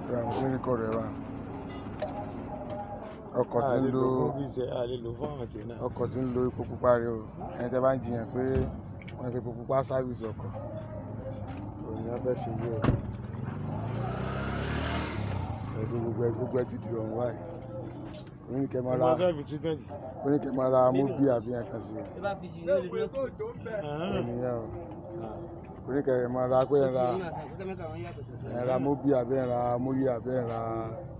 ṣe ń kọ́ rẹ̀ wá. Ọkọ̀ tí ń lo epo pupa rẹ̀ o. Ẹni tẹ́ bá ń jiyàn pé wọ́n fi epo pupa sáfìsì ọkọ̀. Òyìnbó fẹ́ ṣe yìí o. Gbogbo ẹ ti di ọ̀hún wáyé. Oníkẹ́ máa ra móbì àbí ẹ̀kan sí o. Ènìyàn o. Oníkẹ́ máa ra pé ẹ̀ra móbì àbí ẹ̀ra móyè àbí ẹ̀ra.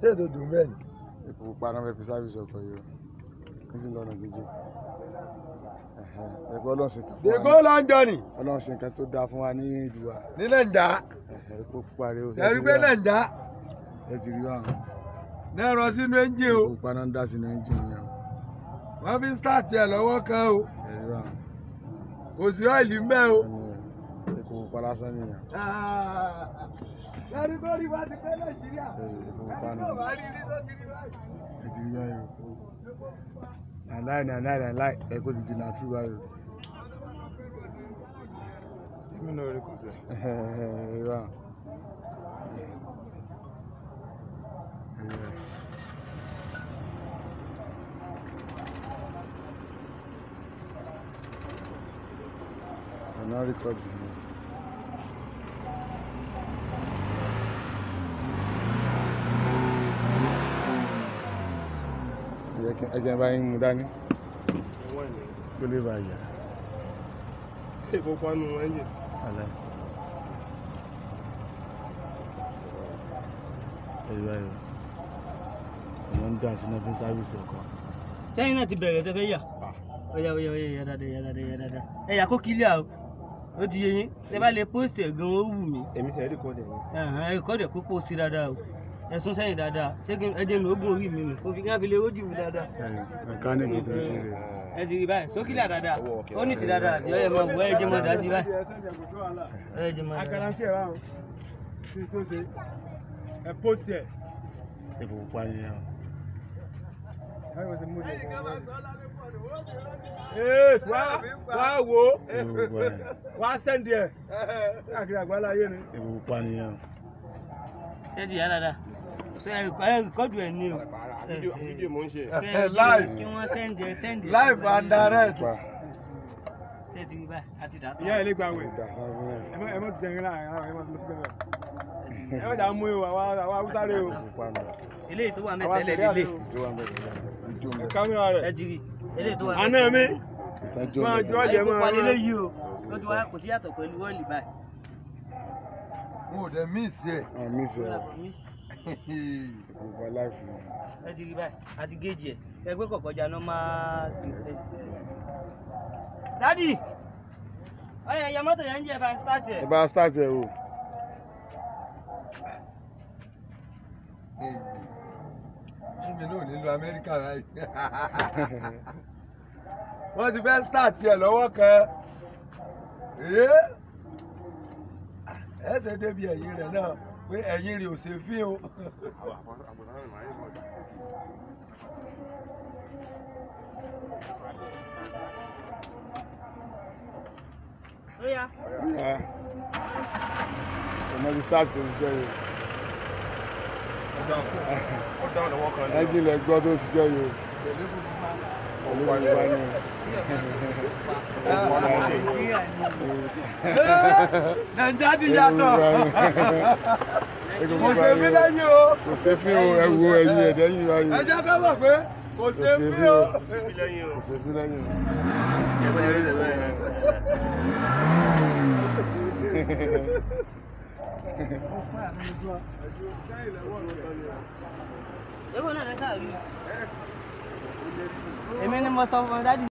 Ṣé ètò dùn bẹ́ẹ̀ ni? Epo pupa náà fẹ́ fi sáfìsì ọkọ̀ yìí o. Ní sì lọ́nà jíjìn. Ẹ̀gbọ́n ọlọ́sìn kan fún wa. Èkó London ni. Ọlọ́sìn kan tó dáa fún wa ní ìlú wa. Ní Nàìjà. Epo pupa rẹ̀ o. Ẹ̀rí pé Nàìjà. Ẹ ti rí wa. Nẹ́ẹ̀rọ sínú ẹ́ńjìn o. Epo pupa náà ń dá sínú ẹ́ńjìn yẹn o. Wọ́n fi ń stáàtì ẹ̀ lọ́wọ́ kan o. Ẹ rí wa. Kò sí ọ́ìlì ń bẹ́ o. Epo pupa lásán nìyẹn. Ẹ̀rí bó rí wá ti pé Nàìjíríà. Epo pupa nìyẹn. Wà á rí rí tó ti rí báyìí. Ẹ ti rí báyìí o. Nàìláì ẹ̀kọ́ ti dìnnà tú báyìí o. Èmi náà rí kò bẹ̀. Ẹ rí wa. Ọ̀nà rẹ́kọ̀dì ni. Ẹjẹ bá yín mú dání. Kó lè bá yà. Epo panu ẹ́ńjìn. Ẹ̀rí báyìí. Ọ̀nà ń dà sínú fún sáfìsì ọkọ̀. Sẹ́yìn náà ti bẹ̀rẹ̀ tẹ́fẹ́ yà. Ọ̀yà dáadáa. Ẹ̀yà kó kílíà o. Ó ti yé yín. Tẹ́ bá lè pósìtì ẹ̀ gan-an ó wù mí. Èmi sẹ́yìn rìkọ́dì ni. Rìkọ́dì kó pósìtì dáadáa o. Ẹ̀sùn sẹ́yìn dáadáa. Ṣégin ẹ̀jẹ̀ mi ogún orí mi nù. Kò fi káfílẹ̀ ó dìbò dáadáa. Mẹkáníìkì tó ń ṣe rẹ̀. Ẹ ti rí báyìí. Sókílà dáadáa. Ó ní ti dáadáa. Ìyá máa wọ ẹ̀jẹ̀ máa dá sí báyìí. Ẹ̀jẹ̀ máa dá. Akalanti ẹ̀ báwọn. Sí tó ṣe. Ẹ pósìtì ẹ̀. Epo pupa nìyẹn o. Yes, wá wo. Wá sẹ́ndì ẹ̀. Káàkiri àgbáláyé ni. Epo pupa nìyẹn o. Ṣé ti yà dáadáa? Ṣé rìkọ́dù ẹ̀ ní o? Fídíò mò ń ṣe. Live. Kí wọ́n sẹ́ndì. Live and direct. Ṣé ti rí báyìí? Àti dàtọ̀. Ìyá ẹ̀ lè gbàwé. Ẹ mọ̀ ti jẹun láàrin àwọn ẹ̀ mọ̀ tó lọ sí bẹ́ẹ̀. Ẹ mọ̀ jà mú o, àwa Haúsá rè o. Eléyìí tó wà mẹ́tẹ́lẹ̀ lílé. Kámẹ́rà rẹ̀. Ẹ ti rí. Eléyìí tó wà Àná mi. Máa jọ jẹ mọ́. mọ́. Ayé pupa léyìí o. Ó ti wá kò sí yàtọ̀ pẹ̀lú ọ́ọ̀lì báyìí. Mo dẹ̀ míìsì ẹ̀. Mísì ẹ̀. Epo pupa láìfù ni. Ẹ ti rí báyìí. Àti géèjì ẹ̀. Ẹgbẹ́ kọ̀kọ́jà náà máa. Dádì! Ọ̀yà ìyá mọ́tò yẹn ń jẹ́ bá ń stáàtì ẹ̀. Ẹ bá stáàtì ẹ̀ o. Èmi náà nílò Amẹ́ríkà báyìí. Wọ́n ti fẹ́ stáàtì ẹ̀ lọ́wọ́ kan. Ẹsẹ̀ débi ẹ̀yìn rẹ̀ náà pé ẹ̀yìn rẹ̀ ò ṣe fí o. Óyá. Ọmọ ti sáàtì tó ń ṣiṣẹ́ yìí. Ó dáhùn lọ́wọ́ kan. Ẹ́ńjìn lẹ gbọ́ tó ṣiṣẹ́ yìí o. Pẹ̀lú ìgbà ni. Nàìjíríà ti yàtọ̀. Kò ṣe fí lẹ́yìn o. Kò ṣe fí o, ẹ wo ẹ̀yìn ẹ̀dẹ́ yìí báyìí. Ẹ jẹ́ ká mọ̀ pé kò ṣe fí o. Kò ṣe fí lẹ́yìn o. Èmi ni mo sọ fún Dádì.